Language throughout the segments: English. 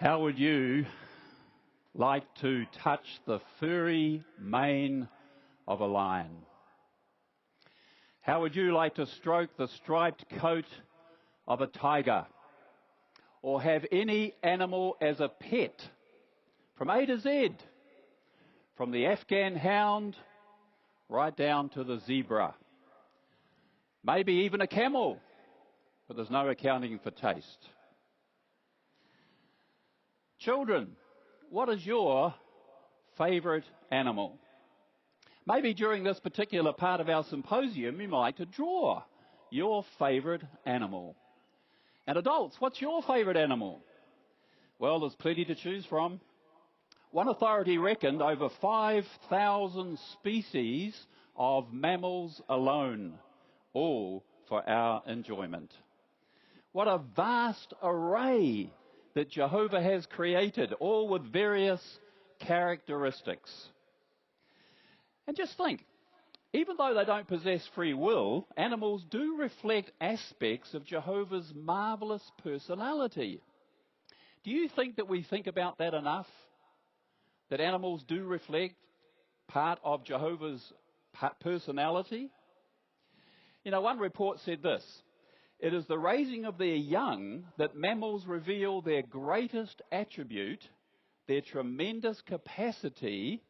How would you like to touch the furry mane of a lion? How would you like to stroke the striped coat of a tiger? Or have any animal as a pet from A to Z, from the Afghan hound right down to the zebra? Maybe even a camel, but there's no accounting for taste. Children, what is your favourite animal? Maybe during this particular part of our symposium, you might like to draw your favourite animal. And adults, what's your favourite animal? Well, there's plenty to choose from. One authority reckoned over 5,000 species of mammals alone, all for our enjoyment. What a vast array that Jehovah has created, all with various characteristics. And just think, even though they don't possess free will, animals do reflect aspects of Jehovah's marvellous personality. Do you think that we think about that enough? That animals do reflect part of Jehovah's personality? You know, one report said this: it is the raising of their young that mammals reveal their greatest attribute, their tremendous capacity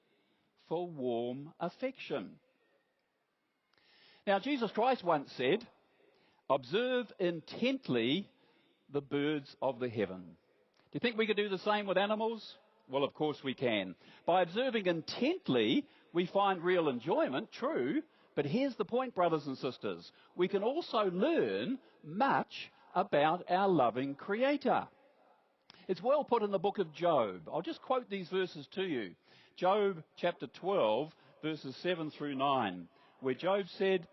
for warm affection. Now, Jesus Christ once said, "Observe intently the birds of the heaven." Do you think we could do the same with animals? Well, of course we can. By observing intently, we find real enjoyment, true. But here's the point, brothers and sisters. We can also learn much about our loving Creator. It's well put in the book of Job. I'll just quote these verses to you. Job chapter 12, verses 7 through 9, where Job said,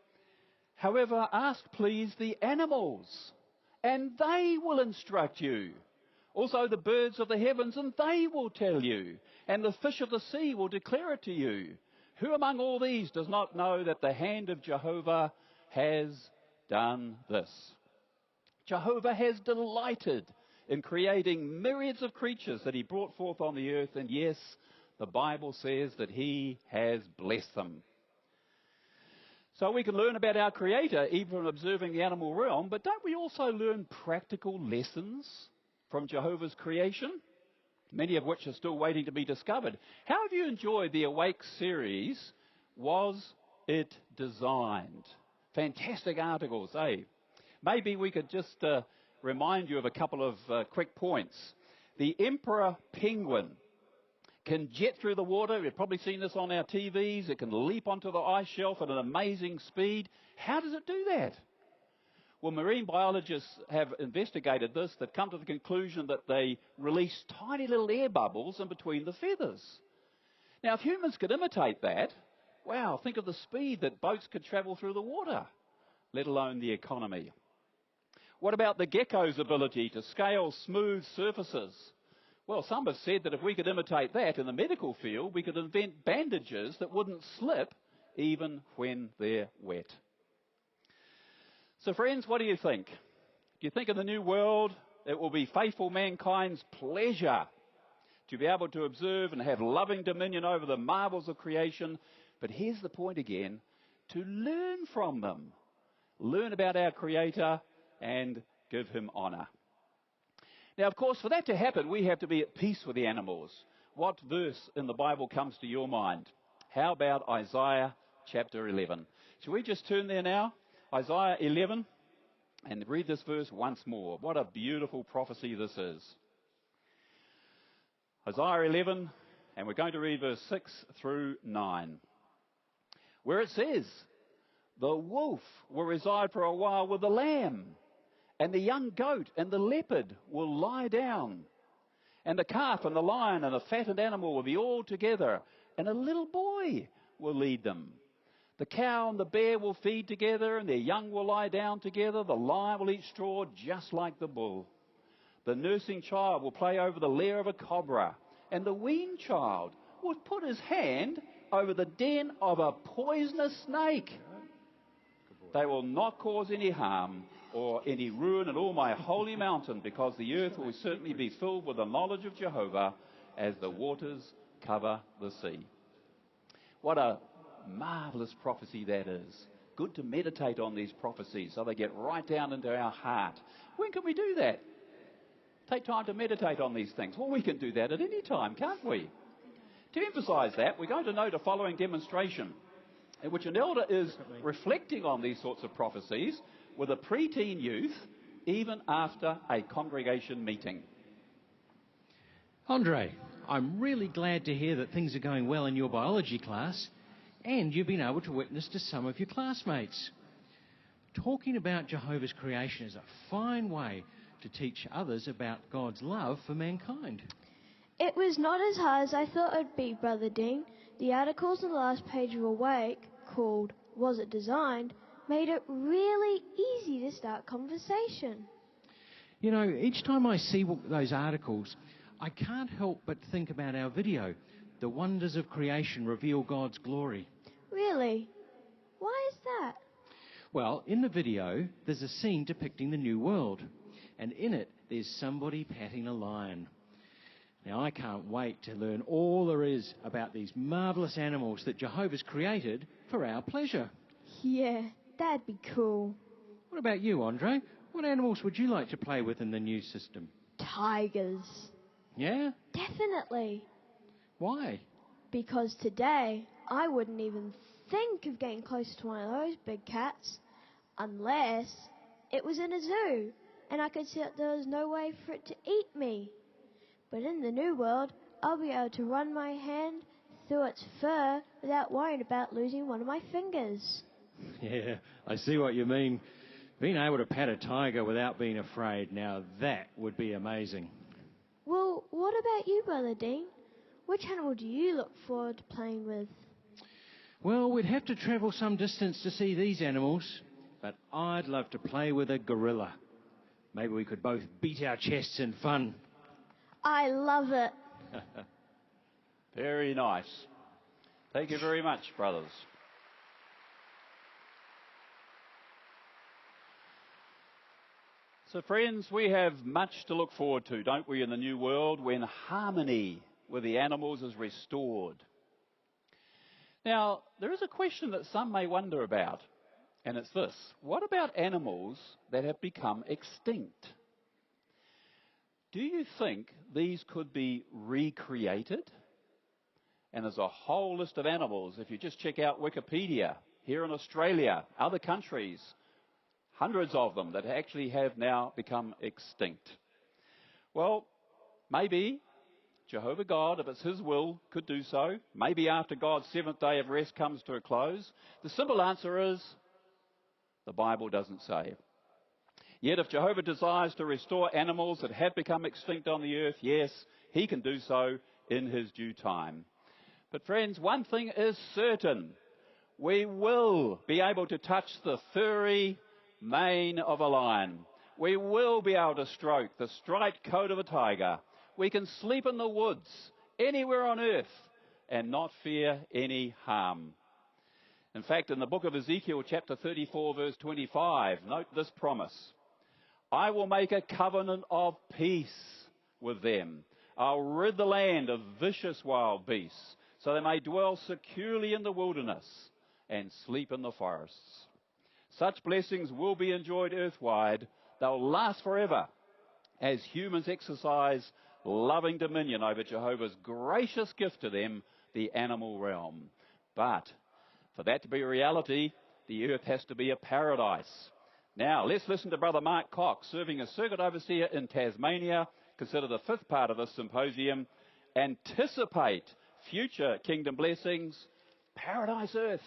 "However, ask please the animals, and they will instruct you. Also the birds of the heavens, and they will tell you. And the fish of the sea will declare it to you. Who among all these does not know that the hand of Jehovah has done this?" Jehovah has delighted in creating myriads of creatures that he brought forth on the earth, and yes, the Bible says that he has blessed them. So we can learn about our Creator even from observing the animal realm, but don't we also learn practical lessons from Jehovah's creation? Many of which are still waiting to be discovered. How have you enjoyed the Awake series, Was It Designed? Fantastic articles, eh? Maybe we could just remind you of a couple of quick points. The emperor penguin can jet through the water. You've probably seen this on our TVs. It can leap onto the ice shelf at an amazing speed. How does it do that? Well, marine biologists have investigated this. They've come to the conclusion that they release tiny little air bubbles in between the feathers. Now, if humans could imitate that, wow, think of the speed that boats could travel through the water, let alone the economy. What about the gecko's ability to scale smooth surfaces? Well, some have said that if we could imitate that in the medical field, we could invent bandages that wouldn't slip even when they're wet. So friends, what do you think? Do you think in the new world it will be faithful mankind's pleasure to be able to observe and have loving dominion over the marvels of creation? But here's the point again, to learn from them. Learn about our Creator and give him honour. Now, of course, for that to happen, we have to be at peace with the animals. What verse in the Bible comes to your mind? How about Isaiah chapter 11? Shall we just turn there now? Isaiah 11, and read this verse once more. What a beautiful prophecy this is. Isaiah 11, and we're going to read verse 6 through 9, where it says, "The wolf will reside for a while with the lamb, and the young goat and the leopard will lie down, and the calf and the lion and the fattened animal will be all together, and a little boy will lead them. The cow and the bear will feed together, and their young will lie down together. The lion will eat straw just like the bull. The nursing child will play over the lair of a cobra, and the weaned child will put his hand over the den of a poisonous snake. They will not cause any harm or any ruin in all my holy mountain, because the earth will certainly be filled with the knowledge of Jehovah as the waters cover the sea. What a marvelous prophecy that is. Good to meditate on these prophecies so they get right down into our heart. When can we do that? Take time to meditate on these things. Well, we can do that at any time, can't we? To emphasise that, we're going to note a following demonstration in which an elder is reflecting on these sorts of prophecies with a preteen youth, even after a congregation meeting. Andre, I'm really glad to hear that things are going well in your biology class and you've been able to witness to some of your classmates. Talking about Jehovah's creation is a fine way to teach others about God's love for mankind. It was not as hard as I thought it would be, Brother Dean. The articles on the last page of Awake, called Was It Designed?, made it really easy to start conversation. You know, each time I see those articles, I can't help but think about our video, The Wonders of Creation Reveal God's Glory. Really? Why is that? Well, in the video, there's a scene depicting the new world, and in it, there's somebody patting a lion. Now, I can't wait to learn all there is about these marvellous animals that Jehovah's created for our pleasure. Yeah, that'd be cool. What about you, Andre? What animals would you like to play with in the new system? Tigers. Yeah? Definitely. Why? Because today, I wouldn't even think of getting close to one of those big cats unless it was in a zoo and I could see that there was no way for it to eat me. But in the new world, I'll be able to run my hand through its fur without worrying about losing one of my fingers. Yeah, I see what you mean. Being able to pat a tiger without being afraid, now that would be amazing. Well, what about you, Brother Dean? Which animal do you look forward to playing with? Well, we'd have to travel some distance to see these animals, but I'd love to play with a gorilla. Maybe we could both beat our chests in fun. I love it. Very nice. Thank you very much, brothers. So, friends, we have much to look forward to, don't we, in the new world when harmony with the animals is restored. Now, there is a question that some may wonder about, and it's this. What about animals that have become extinct? Do you think these could be recreated? And there's a whole list of animals. If you just check out Wikipedia, here in Australia, other countries, hundreds of them that actually have now become extinct. Well, maybe Jehovah God, if it's his will, could do so. Maybe after God's seventh day of rest comes to a close. The simple answer is, the Bible doesn't say. Yet if Jehovah desires to restore animals that have become extinct on the earth, yes, he can do so in his due time. But friends, one thing is certain. We will be able to touch the furry mane of a lion. We will be able to stroke the striped coat of a tiger. We can sleep in the woods, anywhere on earth, and not fear any harm. In fact, in the book of Ezekiel, chapter 34, verse 25, note this promise. I will make a covenant of peace with them. I'll rid the land of vicious wild beasts, so they may dwell securely in the wilderness and sleep in the forests. Such blessings will be enjoyed earthwide. They'll last forever as humans exercise loving dominion over Jehovah's gracious gift to them, the animal realm. But for that to be a reality, the earth has to be a paradise. Now, let's listen to Brother Mark Cox, serving as Circuit Overseer in Tasmania. Consider the fifth part of this symposium. Anticipate future kingdom blessings, Paradise Earth.